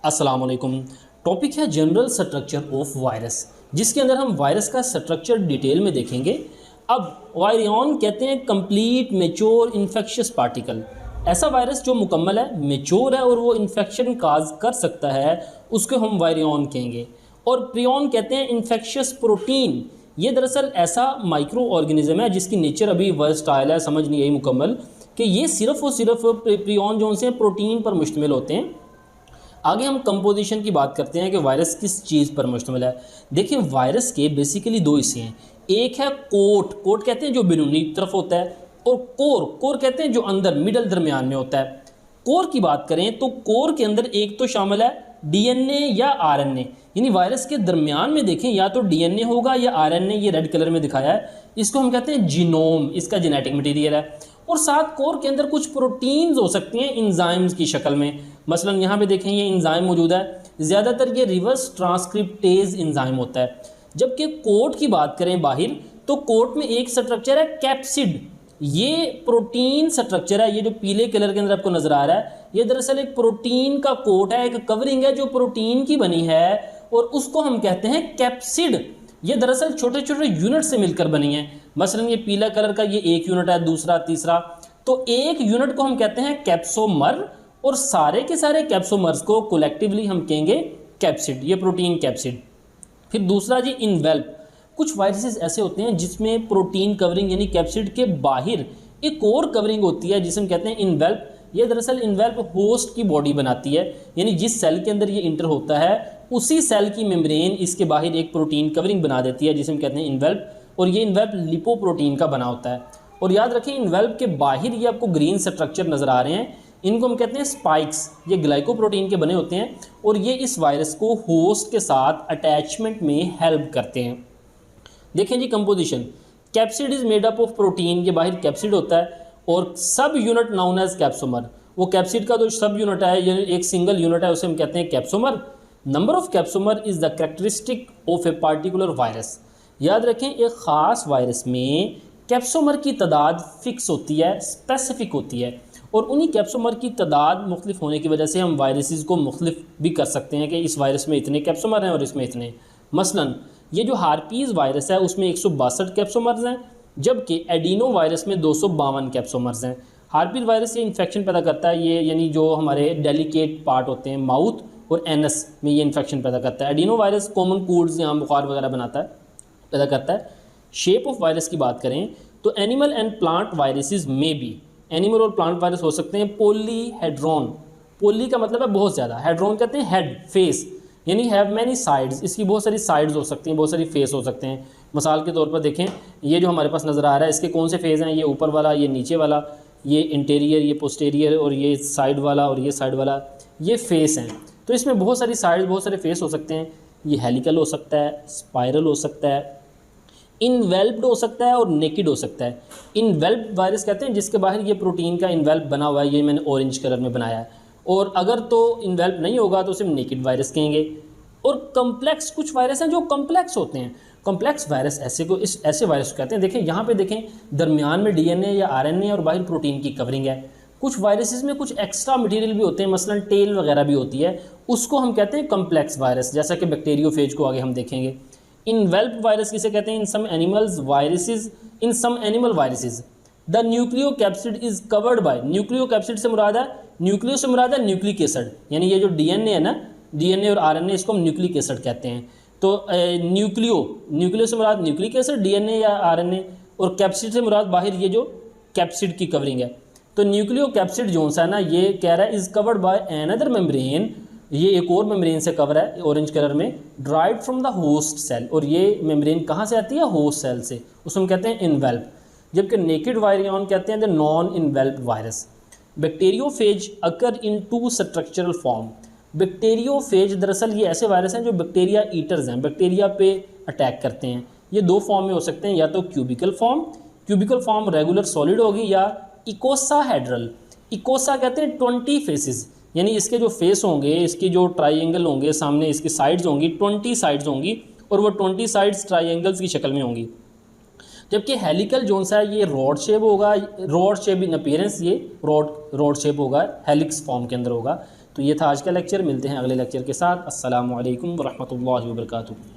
अस्सलाम वालेकुम। टॉपिक है जनरल स्ट्रक्चर ऑफ वायरस, जिसके अंदर हम वायरस का स्ट्रक्चर डिटेल में देखेंगे। अब वायरियन कहते हैं कंप्लीट मेच्योर इन्फेक्शियस पार्टिकल। ऐसा वायरस जो मुकम्मल है, मेच्योर है और वो इन्फेक्शन काज कर सकता है, उसको हम वायरियन कहेंगे। और प्रियन कहते हैं इन्फेक्शियस प्रोटीन। ये दरअसल ऐसा माइक्रो ऑर्गेनिज्म है जिसकी नेचर अभी वर्सटाइल है, समझ नहीं आई मुकम्मल, कि ये सिर्फ और सिर्फ प्रियन जो से प्रोटीन पर मुश्तमिल होते हैं। आगे हम कंपोजिशन की बात करते हैं कि वायरस किस चीज़ पर मुश्तमिल है। देखिए, वायरस के बेसिकली दो हिस्से हैं। एक है कोट, कोट कहते हैं जो बैरूनी तरफ होता है, और कोर, कोर कहते हैं जो अंदर मिडल दरमियान में होता है। कोर की बात करें तो कोर के अंदर एक तो शामिल है डीएनए या आरएनए, यानी वायरस के दरमियान में देखें या तो डीएनए होगा या आरएनए, ये रेड कलर में दिखाया है, इसको हम कहते हैं जीनोम, इसका जेनेटिक मटीरियल है। और साथ कोर के अंदर कुछ प्रोटीन्स हो सकती हैं इंजाइम्स की शक्ल में। मसलन यहाँ पे देखें ये इंजाइम मौजूद है, ज़्यादातर ये रिवर्स ट्रांसक्रिप्टेज इंजाइम होता है। जबकि कोट की बात करें बाहर, तो कोट में एक स्ट्रक्चर है कैप्सिड। ये प्रोटीन स्ट्रक्चर है, ये जो पीले कलर के अंदर आपको नजर आ रहा है, ये दरअसल एक प्रोटीन का कोट है, एक कवरिंग है जो प्रोटीन की बनी है, और उसको हम कहते हैं कैप्सिड। ये दरअसल छोटे छोटे यूनिट से मिलकर बनी है। मसलन ये पीला कलर का ये एक यूनिट है, दूसरा, तीसरा, तो एक यूनिट को हम कहते हैं कैप्सोमर, और सारे के सारे कैप्सोमर्स को कलेक्टिवली हम कहेंगे कैप्सिड, ये प्रोटीन कैप्सिड। फिर दूसरा जी इनवेल्प। कुछ वायरसेस ऐसे होते हैं जिसमें प्रोटीन कवरिंग यानी कैप्सिड के बाहर एक और कवरिंग होती है जिसे हम कहते हैं इनवेल्प। ये दरअसल इनवेल्प होस्ट की बॉडी बनाती है, यानी जिस सेल के अंदर ये इंटर होता है उसी सेल की मेम्ब्रेन इसके बाहर एक प्रोटीन कवरिंग बना देती है जिसे हम कहते हैं इनवेल्प, और ये इनवेल्प लिपोप्रोटीन का बना होता है। और याद रखें, इनवेल्प के बाहर ये आपको ग्रीन स्ट्रक्चर नज़र आ रहे हैं, इनको हम कहते हैं स्पाइक्स। ये ग्लाइकोप्रोटीन के बने होते हैं और ये इस वायरस को होस्ट के साथ अटैचमेंट में हेल्प करते हैं। देखें जी composition, capsid is made up of protein, ये बाहर कैप्सिड होता है, और सब यूनिट नाउन एज कैप्सोमर। वो कैप्सिड का जो सब यूनिट है, यानी एक सिंगल यूनिट है, उसे हम कहते हैं capsomere. Number of capsomere is the characteristic of a particular virus. याद रखें, एक ख़ास वायरस में कैप्सोमर की तादाद फिक्स होती है, स्पेसिफिक होती है, और उन्हीं कैप्सोमर की तादाद मुख्तलिफ होने की वजह से हम वायरसेस को मुख्तलिफ भी कर सकते हैं कि इस वायरस में इतने कैप्सोमर हैं और इसमें इतने। मसलन ये जो हार्पीज़ वायरस है उसमें 162 कैप्सोमर्स हैं, जबकि एडिनो वायरस में 252 कैप्सोमर्स हैं। हार्पीज़ वायरस ये इन्फेक्शन पैदा करता है, ये यानी जो हमारे डेलिकेट पार्ट होते हैं माउथ और एनस में, ये इन्फेक्शन पैदा करता है। एडिनो वायरस कॉमन कोल्ड्स यहाँ बुखार वगैरह पैदा करता है। शेप ऑफ वायरस की बात करें तो एनिमल एंड प्लांट वायरसेस में भी, एनिमल और प्लांट वायरस हो सकते हैं पॉलीहेड्रॉन। पॉली का मतलब है बहुत ज़्यादा, हेड्रॉन कहते हैं हेड, फेस, यानी हैव मैनी साइड्स, इसकी बहुत सारी साइड्स हो सकती हैं, बहुत सारी फेस हो सकते हैं। मिसाल के तौर पर देखें, ये जो हमारे पास नज़र आ रहा है इसके कौन से फेस हैं, ये ऊपर वाला, ये नीचे वाला, ये इंटीरियर, ये पोस्टीरियर, और ये साइड वाला और ये साइड वाला, ये फेस हैं। तो इसमें बहुत सारी साइड्स, बहुत सारे फेस हो सकते हैं। ये हेलिकल हो सकता है, स्पाइरल हो सकता है, इनवेल्प्ड हो सकता है और नेकिड हो सकता है। इनवेल्प्ड वायरस कहते हैं जिसके बाहर ये प्रोटीन का इनवेल्प बना हुआ है, ये मैंने ऑरेंज कलर में बनाया है। और अगर तो इनवेल्प नहीं होगा तो उसे नेकिड वायरस कहेंगे। और कम्प्लेक्स, कुछ वायरस हैं जो कम्प्लेक्स होते हैं। कम्प्लेक्स वायरस ऐसे वायरस कहते हैं। देखें यहाँ पे देखें, दरमियान में डीएनए या आरएनए और बाहर प्रोटीन की कवरिंग है। कुछ वायरसेस में कुछ एक्स्ट्रा मटेरियल भी होते हैं, मसलन टेल वगैरह भी होती है, उसको हम कहते हैं कम्प्लेक्स वायरस, जैसा कि बैक्टीरियोफेज को आगे हम देखेंगे। इनवेल्प वायरस किसे कहते हैं? In some animal viruses the nucleocapsid is covered by, nucleocapsid से मुराद है, न्यूक्लियो से मुराद है न्यूक्लिक एसिड, यानी ये जो डीएनए है ना, डीएनए और आरएनए, इसको हम न्यूक्लिक एसिड कहते हैं। तो न्यूक्लियो से मुराद न्यूक्लिक एसिड, डीएनए या आरएनए, और कैप्सिड से मुराद बाहर ये जो कैप्सिड की कवरिंग है। तो न्यूक्लियो कैप्सिड जो सा है ना, ये कह रहा है is covered by another membrane, ये एक और मेम्ब्रेन से कवर है ऑरेंज कलर में, dried from the host cell, और ये मेम्ब्रेन कहाँ से आती है? होस्ट सेल से, उसको हम कहते हैं इनवेल्प। जबकि नेकिड वायरियन कहते हैं the non envelope virus. Bacteriophage occur in two structural form. Bacteriophage दरअसल ये ऐसे वायरस हैं जो बैक्टीरिया ईटर्स हैं, बैक्टीरिया पे अटैक करते हैं। ये दो फॉर्म में हो सकते हैं, या तो क्यूबिकल फॉर्म रेगुलर सॉलिड होगी, या इकोसाहेड्रल। इकोसा कहते हैं 20 फेसेस, यानी इसके जो फेस होंगे, इसके जो ट्राइंगल होंगे, सामने इसकी साइड्स होंगी, 20 साइड्स होंगी, और वो 20 साइड्स ट्राइंगल्स की शक्ल में होंगी। जबकि हेलिकल जोन सा है, ये रॉड शेप होगा, रॉड शेप इन अपीयरेंस, ये रॉड शेप होगा, हेलिक्स फॉर्म के अंदर होगा। तो ये था आज का लेक्चर, मिलते हैं अगले लेक्चर के साथ। अस्सलामु अलैकुम वरहमतुल्लाहि वबरकातुहू।